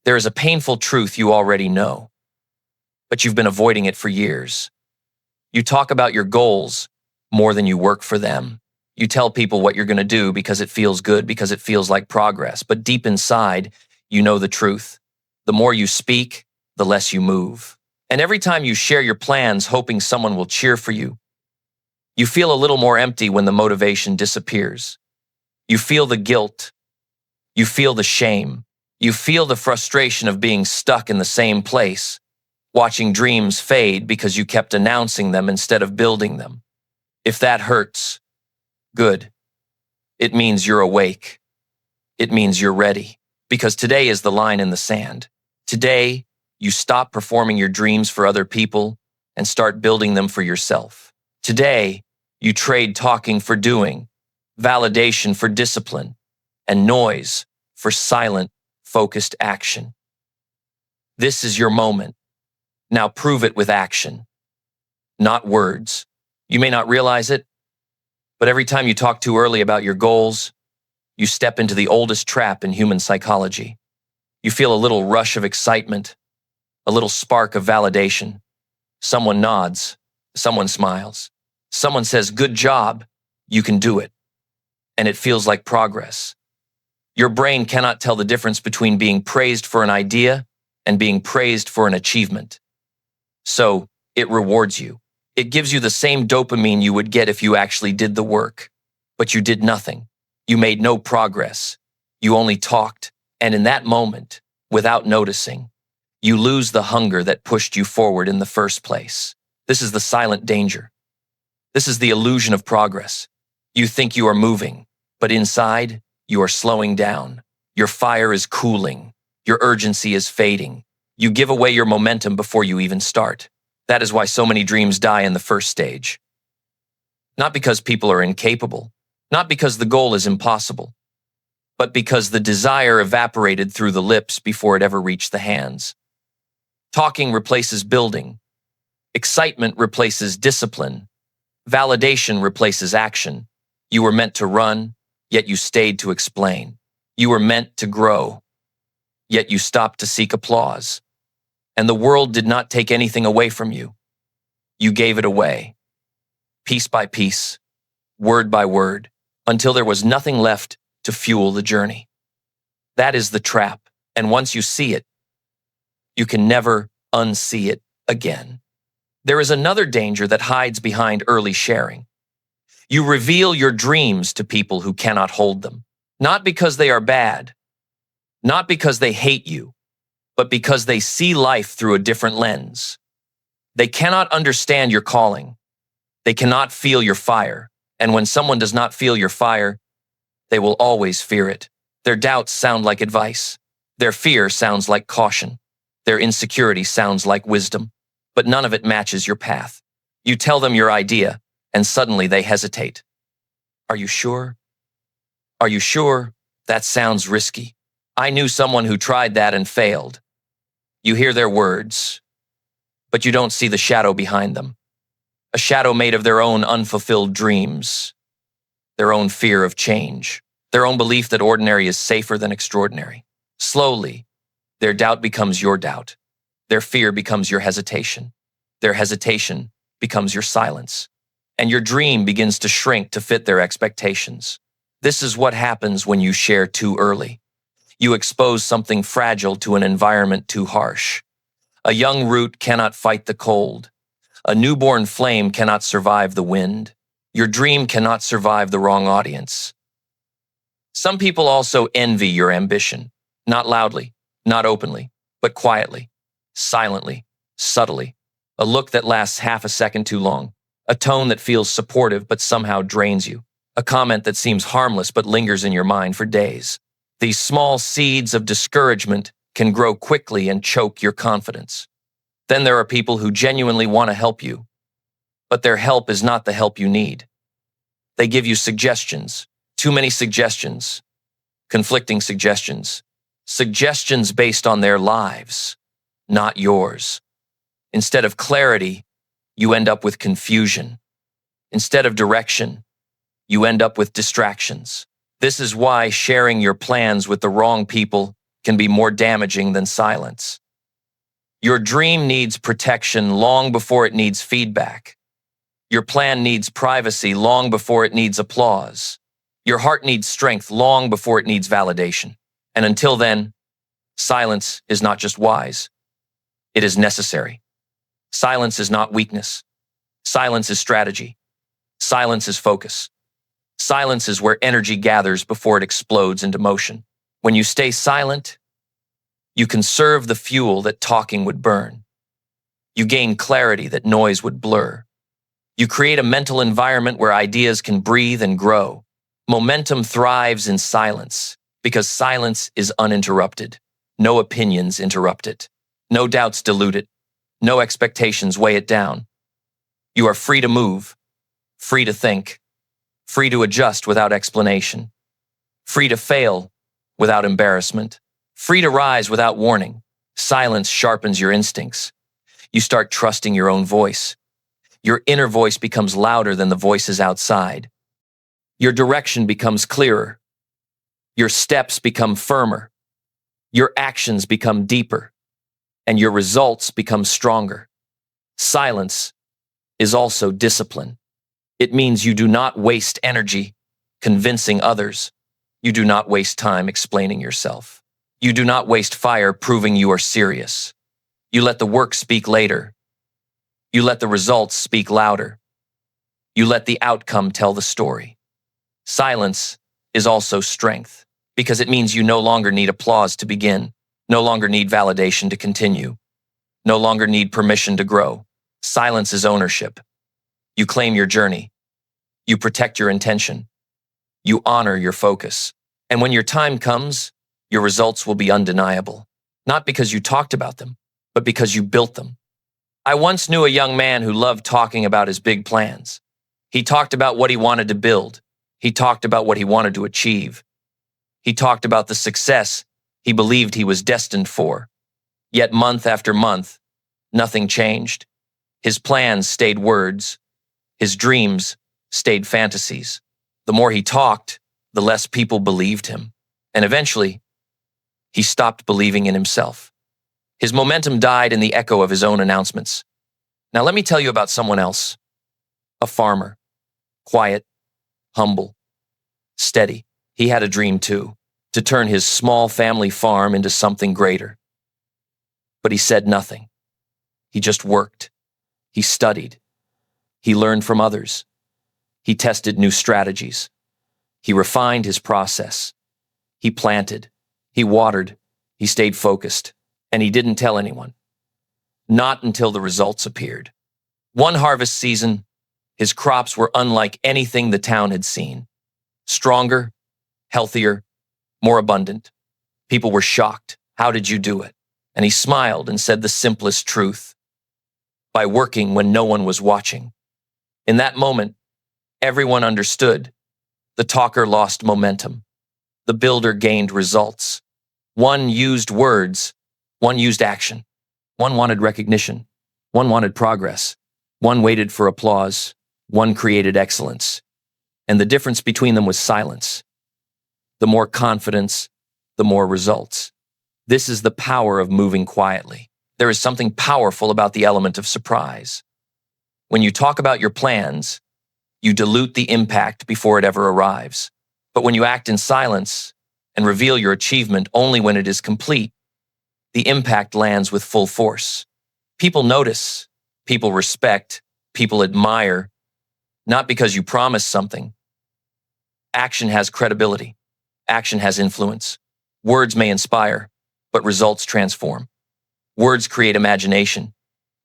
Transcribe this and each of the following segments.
There is a painful truth you already know, but you've been avoiding it for years. You talk about your goals more than you work for them. You tell people what you're going to do because it feels good, because it feels like progress. But deep inside, you know the truth. The more you speak, the less you move. And every time you share your plans hoping someone will cheer for you, you feel a little more empty when the motivation disappears. You feel the guilt. You feel the shame. You feel the frustration of being stuck in the same place, watching dreams fade because you kept announcing them instead of building them. If that hurts, good. It means you're awake. It means you're ready. Because today is the line in the sand. Today, you stop performing your dreams for other people and start building them for yourself. Today, you trade talking for doing, validation for discipline, and noise for silent, focused action. This is your moment. Now prove it with action, not words. You may not realize it, but every time you talk too early about your goals, you step into the oldest trap in human psychology. You feel a little rush of excitement, a little spark of validation. Someone nods, someone smiles. Someone says, "Good job, you can do it." And it feels like progress. Your brain cannot tell the difference between being praised for an idea and being praised for an achievement. So, it rewards you. It gives you the same dopamine you would get if you actually did the work. But you did nothing. You made no progress. You only talked. And in that moment, without noticing, you lose the hunger that pushed you forward in the first place. This is the silent danger. This is the illusion of progress. You think you are moving, but inside, you are slowing down. Your fire is cooling. Your urgency is fading. You give away your momentum before you even start. That is why so many dreams die in the first stage. Not because people are incapable, not because the goal is impossible, but because the desire evaporated through the lips before it ever reached the hands. Talking replaces building. Excitement replaces discipline. Validation replaces action. You were meant to run, yet you stayed to explain. You were meant to grow, yet you stopped to seek applause. And the world did not take anything away from you. You gave it away, piece by piece, word by word, until there was nothing left to fuel the journey. That is the trap, and once you see it, you can never unsee it again. There is another danger that hides behind early sharing. You reveal your dreams to people who cannot hold them, not because they are bad, not because they hate you, but because they see life through a different lens. They cannot understand your calling. They cannot feel your fire. And when someone does not feel your fire, they will always fear it. Their doubts sound like advice. Their fear sounds like caution. Their insecurity sounds like wisdom. But none of it matches your path. You tell them your idea, and suddenly they hesitate. Are you sure? Are you sure? That sounds risky. I knew someone who tried that and failed. You hear their words, but you don't see the shadow behind them. A shadow made of their own unfulfilled dreams, their own fear of change, their own belief that ordinary is safer than extraordinary. Slowly, their doubt becomes your doubt. Their fear becomes your hesitation. Their hesitation becomes your silence. And your dream begins to shrink to fit their expectations. This is what happens when you share too early. You expose something fragile to an environment too harsh. A young root cannot fight the cold. A newborn flame cannot survive the wind. Your dream cannot survive the wrong audience. Some people also envy your ambition, not loudly, not openly, but quietly, silently, subtly. A look that lasts half a second too long. A tone that feels supportive but somehow drains you. A comment that seems harmless but lingers in your mind for days. These small seeds of discouragement can grow quickly and choke your confidence. Then there are people who genuinely want to help you, but their help is not the help you need. They give you suggestions, too many suggestions, conflicting suggestions, suggestions based on their lives, not yours. Instead of clarity, you end up with confusion. Instead of direction, you end up with distractions. This is why sharing your plans with the wrong people can be more damaging than silence. Your dream needs protection long before it needs feedback. Your plan needs privacy long before it needs applause. Your heart needs strength long before it needs validation. And until then, silence is not just wise. It is necessary. Silence is not weakness. Silence is strategy. Silence is focus. Silence is where energy gathers before it explodes into motion. When you stay silent, you conserve the fuel that talking would burn. You gain clarity that noise would blur. You create a mental environment where ideas can breathe and grow. Momentum thrives in silence because silence is uninterrupted. No opinions interrupt it. No doubts dilute it. No expectations weigh it down. You are free to move, free to think, free to adjust without explanation, free to fail without embarrassment, free to rise without warning. Silence sharpens your instincts. You start trusting your own voice. Your inner voice becomes louder than the voices outside. Your direction becomes clearer. Your steps become firmer. Your actions become deeper. And your results become stronger. Silence is also discipline. It means you do not waste energy convincing others. You do not waste time explaining yourself. You do not waste fire proving you are serious. You let the work speak later. You let the results speak louder. You let the outcome tell the story. Silence is also strength because it means you no longer need applause to begin, no longer need validation to continue, no longer need permission to grow. Silence is ownership. You claim your journey. You protect your intention. You honor your focus. And when your time comes, your results will be undeniable. Not because you talked about them, but because you built them. I once knew a young man who loved talking about his big plans. He talked about what he wanted to build. He talked about what he wanted to achieve. He talked about the success he believed he was destined for. Yet month after month, nothing changed. His plans stayed words. His dreams stayed fantasies. The more he talked, the less people believed him. And eventually, he stopped believing in himself. His momentum died in the echo of his own announcements. Now let me tell you about someone else. A farmer. Quiet, humble, steady. He had a dream too, to turn his small family farm into something greater. But he said nothing. He just worked. He studied. He learned from others. He tested new strategies. He refined his process. He planted. He watered. He stayed focused. And he didn't tell anyone. Not until the results appeared. One harvest season, his crops were unlike anything the town had seen. Stronger, healthier, more abundant. People were shocked. How did you do it? And he smiled and said the simplest truth. By working when no one was watching. In that moment, everyone understood. The talker lost momentum. The builder gained results. One used words. One used action. One wanted recognition. One wanted progress. One waited for applause. One created excellence. And the difference between them was silence. The more confidence, the more results. This is the power of moving quietly. There is something powerful about the element of surprise. When you talk about your plans, you dilute the impact before it ever arrives. But when you act in silence and reveal your achievement only when it is complete, the impact lands with full force. People notice, people respect, people admire, not because you promised something. Action has credibility. Action has influence. Words may inspire, but results transform. Words create imagination,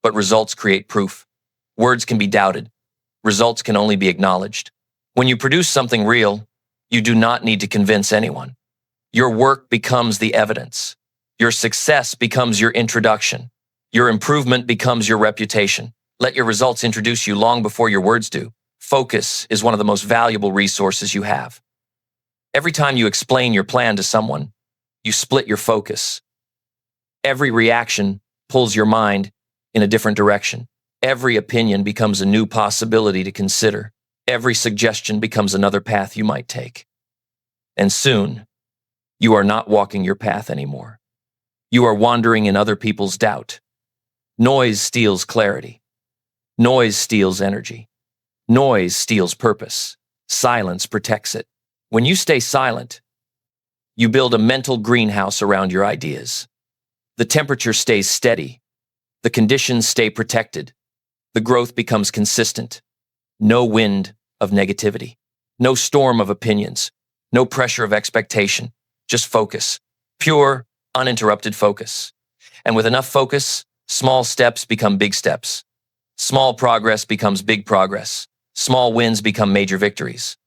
but results create proof. Words can be doubted. Results can only be acknowledged. When you produce something real, you do not need to convince anyone. Your work becomes the evidence. Your success becomes your introduction. Your improvement becomes your reputation. Let your results introduce you long before your words do. Focus is one of the most valuable resources you have. Every time you explain your plan to someone, you split your focus. Every reaction pulls your mind in a different direction. Every opinion becomes a new possibility to consider. Every suggestion becomes another path you might take. And soon, you are not walking your path anymore. You are wandering in other people's doubt. Noise steals clarity. Noise steals energy. Noise steals purpose. Silence protects it. When you stay silent, you build a mental greenhouse around your ideas. The temperature stays steady. The conditions stay protected. The growth becomes consistent. No wind of negativity. No storm of opinions. No pressure of expectation. Just focus. Pure, uninterrupted focus. And with enough focus, small steps become big steps. Small progress becomes big progress. Small wins become major victories.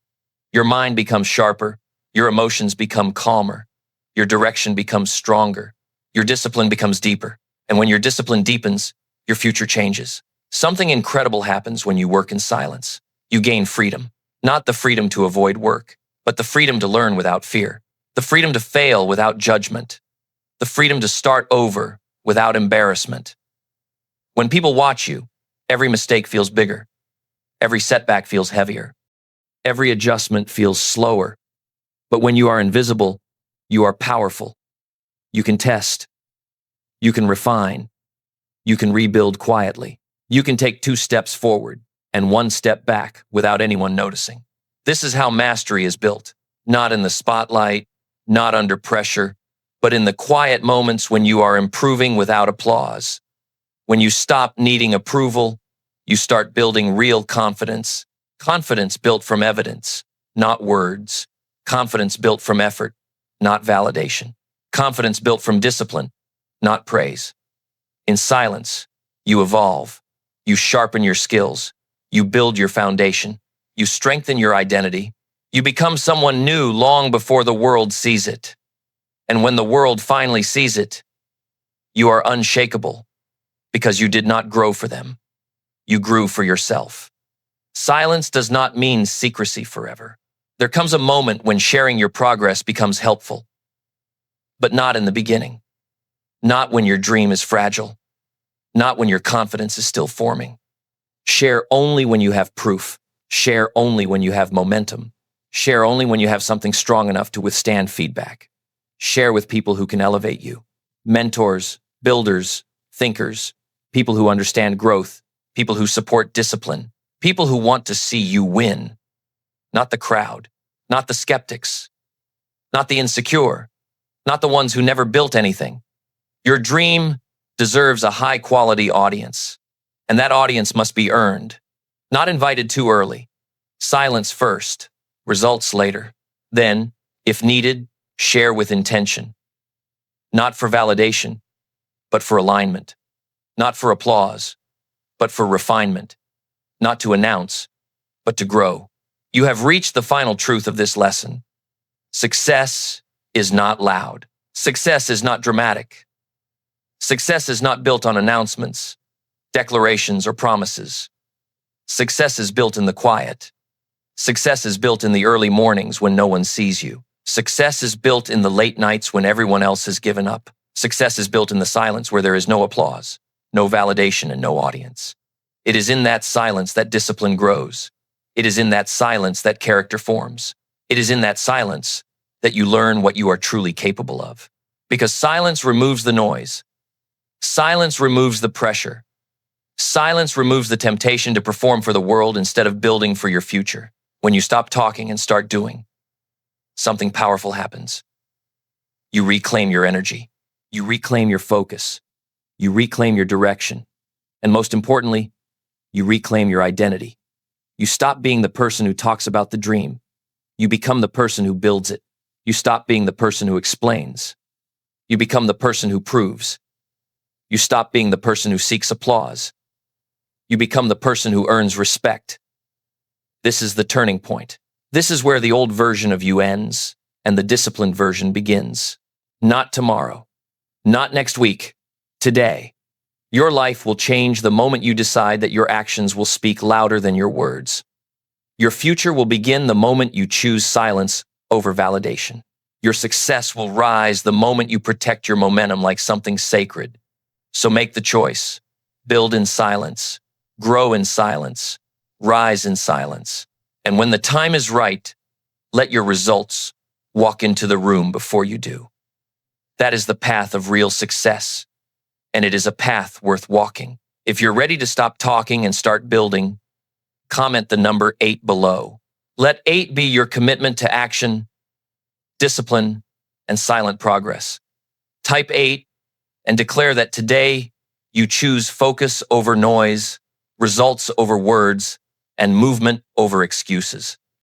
Your mind becomes sharper. Your emotions become calmer. Your direction becomes stronger. Your discipline becomes deeper. And when your discipline deepens, your future changes. Something incredible happens when you work in silence. You gain freedom. Not the freedom to avoid work, but the freedom to learn without fear. The freedom to fail without judgment. The freedom to start over without embarrassment. When people watch you, every mistake feels bigger. Every setback feels heavier. Every adjustment feels slower. But when you are invisible, you are powerful. You can test. You can refine. You can rebuild quietly. You can take 2 steps forward and 1 step back without anyone noticing. This is how mastery is built. Not in the spotlight, not under pressure, but in the quiet moments when you are improving without applause. When you stop needing approval, you start building real confidence. Confidence built from evidence, not words. Confidence built from effort, not validation. Confidence built from discipline, not praise. In silence, you evolve. You sharpen your skills. You build your foundation. You strengthen your identity. You become someone new long before the world sees it. And when the world finally sees it, you are unshakable because you did not grow for them. You grew for yourself. Silence does not mean secrecy forever. There comes a moment when sharing your progress becomes helpful, but not in the beginning. Not when your dream is fragile. Not when your confidence is still forming. Share only when you have proof. Share only when you have momentum. Share only when you have something strong enough to withstand feedback. Share with people who can elevate you. Mentors, builders, thinkers, people who understand growth, people who support discipline, people who want to see you win. Not the crowd, not the skeptics, not the insecure, not the ones who never built anything. Your dream deserves a high-quality audience, and that audience must be earned, not invited too early. Silence first, results later. Then, if needed, share with intention. Not for validation, but for alignment. Not for applause, but for refinement. Not to announce, but to grow. You have reached the final truth of this lesson. Success is not loud. Success is not dramatic. Success is not built on announcements, declarations, or promises. Success is built in the quiet. Success is built in the early mornings when no one sees you. Success is built in the late nights when everyone else has given up. Success is built in the silence where there is no applause, no validation, and no audience. It is in that silence that discipline grows. It is in that silence that character forms. It is in that silence that you learn what you are truly capable of. Because silence removes the noise. Silence removes the pressure. Silence removes the temptation to perform for the world instead of building for your future. When you stop talking and start doing, something powerful happens. You reclaim your energy. You reclaim your focus. You reclaim your direction. And most importantly, you reclaim your identity. You stop being the person who talks about the dream. You become the person who builds it. You stop being the person who explains. You become the person who proves. You stop being the person who seeks applause. You become the person who earns respect. This is the turning point. This is where the old version of you ends and the disciplined version begins. Not tomorrow. Not next week. Today. Your life will change the moment you decide that your actions will speak louder than your words. Your future will begin the moment you choose silence over validation. Your success will rise the moment you protect your momentum like something sacred. So make the choice. Build in silence. Grow in silence. Rise in silence. And when the time is right, let your results walk into the room before you do. That is the path of real success, and it is a path worth walking. If you're ready to stop talking and start building, comment the number 8 below. Let 8 be your commitment to action, discipline, and silent progress. Type 8 and declare that today you choose focus over noise, results over words, and movement over excuses.